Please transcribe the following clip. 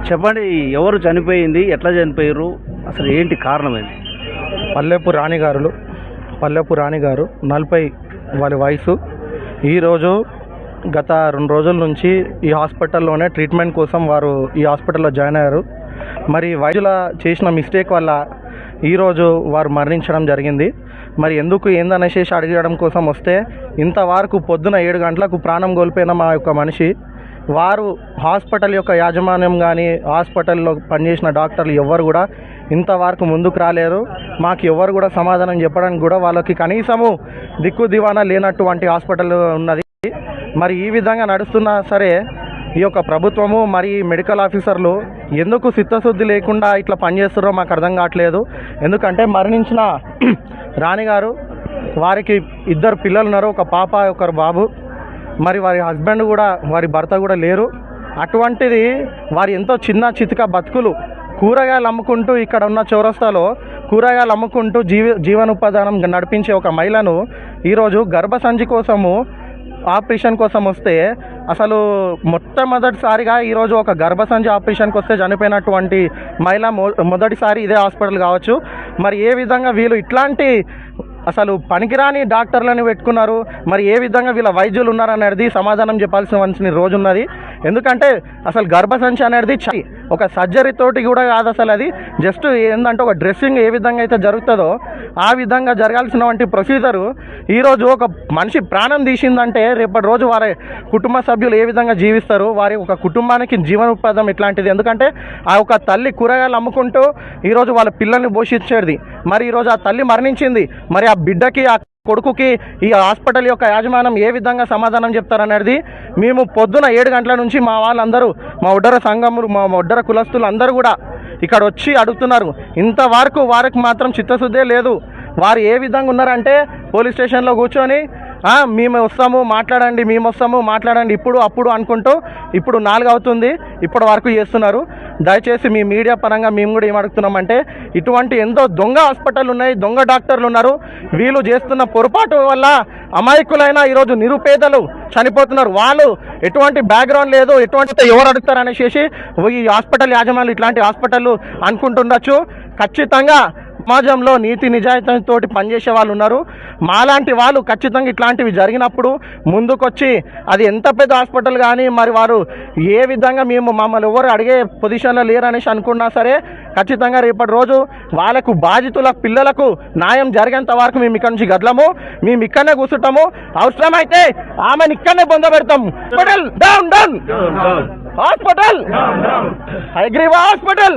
చెప్పండి, ఎవరు చనిపోయింది, ఎట్లా చనిపోయారు, అసలు ఏంటి కారణం ఏంటి? పల్లెపు రాణి గారు 40 వాళ్ళ వయసు. ఈరోజు గత 2 రోజుల నుంచి ఈ హాస్పిటల్లోనే ట్రీట్మెంట్ కోసం వారు ఈ హాస్పిటల్లో జాయిన్ అయ్యారు. మరి వైద్యుల చేసిన మిస్టేక్ వల్ల ఈరోజు వారు మరణించడం జరిగింది. మరి ఎందుకు ఏందనేసి అడగడం కోసం వస్తే, ఇంతవరకు పొద్దున 7 గంటలకు ప్రాణం కోల్పోయిన మా యొక్క మనిషి, వారు హాస్పిటల్ యొక్క యాజమాన్యం కానీ హాస్పిటల్లో పనిచేసిన డాక్టర్లు ఎవ్వరు కూడా ఇంతవరకు ముందుకు రాలేరు. మాకు ఎవరు కూడా సమాధానం చెప్పడానికి కూడా వాళ్ళకి కనీసము దిక్కు దివానా లేనటువంటి హాస్పిటల్ ఉన్నది. మరి ఈ విధంగా నడుస్తున్నా సరే ఈ యొక్క ప్రభుత్వము మరి మెడికల్ ఆఫీసర్లు ఎందుకు చిత్తశుద్ధి లేకుండా ఇట్లా పనిచేస్తున్నారో మాకు అర్థం కావట్లేదు. ఎందుకంటే మరణించిన రాణి గారు, వారికి 2 పిల్లలు ఉన్నారు, ఒక పాప ఒకరు బాబు. మరి వారి హస్బెండ్ కూడా, వారి భర్త కూడా లేరు. అటువంటిది వారి ఎంతో చిన్న చితిక బతుకులు కూరగాయలు అమ్ముకుంటూ ఇక్కడ ఉన్న చౌరస్తాలో కూరగాయలు అమ్ముకుంటూ జీవనోపాధానం నడిపించే ఒక మహిళను ఈరోజు గర్భసంచి కోసము ఆపరేషన్ కోసం వస్తే, అసలు మొట్టమొదటిసారిగా ఈరోజు ఒక గర్భసంచి ఆపరేషన్కి వస్తే చనిపోయినటువంటి మహిళ మొదటిసారి ఇదే హాస్పిటల్ కావచ్చు. మరి ఏ విధంగా వీళ్ళు ఇట్లాంటి అసలు పనికిరాని డాక్టర్లను పెట్టుకున్నారు, మరి ఏ విధంగా వీళ్ళ వైద్యులు ఉన్నారనేది సమాధానం చెప్పాల్సిన రోజు ఉన్నది. ఎందుకంటే అసలు గర్భసంచి అనేది ఒక సర్జరీ తోటి కూడా కాదు, అసలు అది జస్ట్ ఏంటంటే ఒక డ్రెస్సింగ్ ఏ విధంగా అయితే జరుగుతుందో ఆ విధంగా జరగాల్సినటువంటి ప్రొసీజరు ఈరోజు ఒక మనిషి ప్రాణం తీసిందంటే రేపటి రోజు వారి కుటుంబ సభ్యులు ఏ విధంగా జీవిస్తారు, వారి ఒక కుటుంబానికి జీవనోపాధం ఎట్లాంటిది. ఎందుకంటే ఆ ఒక తల్లి కూరగాయలు అమ్ముకుంటూ ఈరోజు వాళ్ళ పిల్లల్ని పోషించేది. మరి ఈరోజు ఆ తల్లి మరణించింది. మరి ఆ బిడ్డకి, ఆ కొడుకుకి ఈ హాస్పిటల్ యొక్క యాజమాన్యం ఏ విధంగా సమాధానం చెప్తారనేది మేము పొద్దున 7 గంటల నుంచి మా వాళ్ళందరూ, మా ఒడ్డర సంఘములు, మా ఒడ్డర కులస్తులు అందరూ కూడా ఇక్కడ వచ్చి అడుగుతున్నారు. ఇంతవరకు వారికి మాత్రం చిత్తశుద్ధే లేదు. వారు ఏ విధంగా ఉన్నారంటే పోలీస్ స్టేషన్లో కూర్చొని మేము వస్తాము మాట్లాడండి ఇప్పుడు అప్పుడు అనుకుంటూ ఇప్పుడు 4 అవుతుంది, ఇప్పటి వరకు చేస్తున్నారు. దయచేసి మీ మీడియా పరంగా మేము కూడా ఏమడుగుతున్నామంటే, ఇటువంటి ఎంతో దొంగ హాస్పిటల్ ఉన్నాయి, దొంగ డాక్టర్లు ఉన్నారు. వీళ్ళు చేస్తున్న పొరపాటు వల్ల అమాయకులైన ఈరోజు నిరుపేదలు చనిపోతున్నారు. వాళ్ళు ఎటువంటి బ్యాక్గ్రౌండ్ లేదు, ఎటువంటి ఎవరు అడుగుతారు అనేసి ఈ హాస్పిటల్ యాజమాన్యులు ఇట్లాంటి హాస్పిటల్ అనుకుంటుండొచ్చు. ఖచ్చితంగా సమాజంలో నీతి నిజాయితీతో పనిచేసే వాళ్ళు ఉన్నారు. మాలాంటి వాళ్ళు ఖచ్చితంగా ఇట్లాంటివి జరిగినప్పుడు ముందుకొచ్చి, అది ఎంత పెద్ద హాస్పిటల్ కానీ మరి వారు ఏ విధంగా మమ్మల్ని ఎవరు అడిగే పొజిషన్లో లేరనేసి అనుకున్నా సరే, ఖచ్చితంగా రేపటి రోజు వాళ్ళకు బాధితుల పిల్లలకు న్యాయం జరిగేంత వరకు మేము ఇక్కడ నుంచి గడ్లము, మేము ఇక్కడనే కూర్చుంటాము. అవసరమైతే ఆమెను ఇక్కడనే పొందబెడతాము. Hospital down down, hospital Hayagriva hospital.